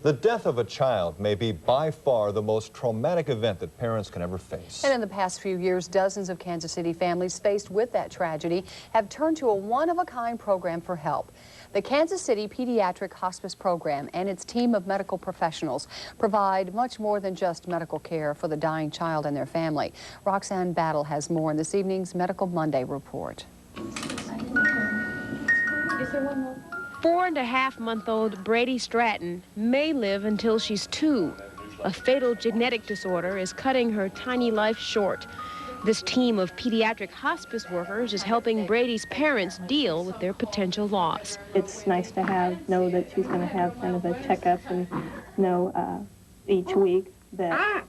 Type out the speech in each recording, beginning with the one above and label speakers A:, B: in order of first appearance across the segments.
A: The death of a child may be by far the most traumatic event that parents can ever face.
B: And in the past few years, dozens of Kansas City families faced with that tragedy have turned to a one-of-a-kind program for help. The Kansas City Pediatric Hospice program and its team of medical professionals provide much more than just medical care for the dying child and their family. Roxanne Battle has more in this evening's Medical Monday report.
C: Is there one more? 4.5-month-old Brady Stratton may live until she's 2. A fatal genetic disorder is cutting her tiny life short. This team of pediatric hospice workers is helping Brady's parents deal with their potential loss.
D: It's nice to know that she's going to have kind of a checkup and know each week that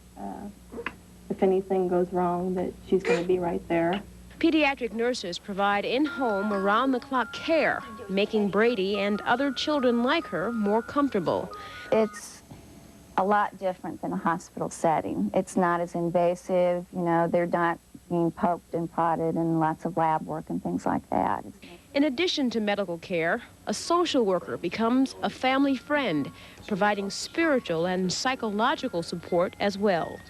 D: if anything goes wrong, that she's going to be right there.
C: Pediatric nurses provide in-home, around-the-clock care, making Brady and other children like her more comfortable.
E: It's a lot different than a hospital setting. It's not as invasive, you know, they're not being poked and prodded and lots of lab work and things like that.
C: In addition to medical care, a social worker becomes a family friend, providing spiritual and psychological support as well.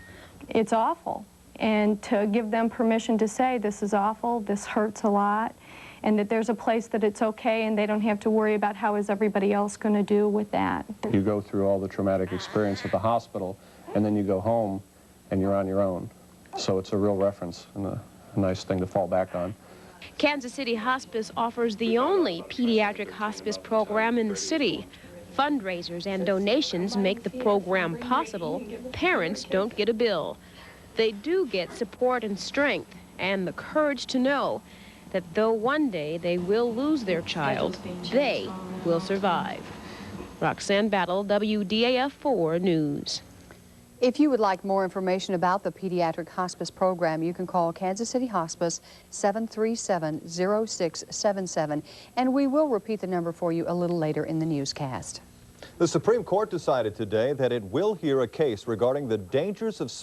F: It's awful. And to give them permission to say, this is awful, this hurts a lot, and that there's a place that it's okay and they don't have to worry about how is everybody else going to do with that.
G: You go through all the traumatic experience at the hospital, and then you go home and you're on your own. So it's a real reference and a nice thing to fall back on.
C: Kansas City Hospice offers the only pediatric hospice program in the city. Fundraisers and donations make the program possible. Parents don't get a bill. They do get support and strength and the courage to know that though one day they will lose their child, they will survive. Roxanne Battle, WDAF4 News.
B: If you would like more information about the Pediatric Hospice Program, you can call Kansas City Hospice 737-0677, and we will repeat the number for you a little later in the newscast.
A: The Supreme Court decided today that it will hear a case regarding the dangers of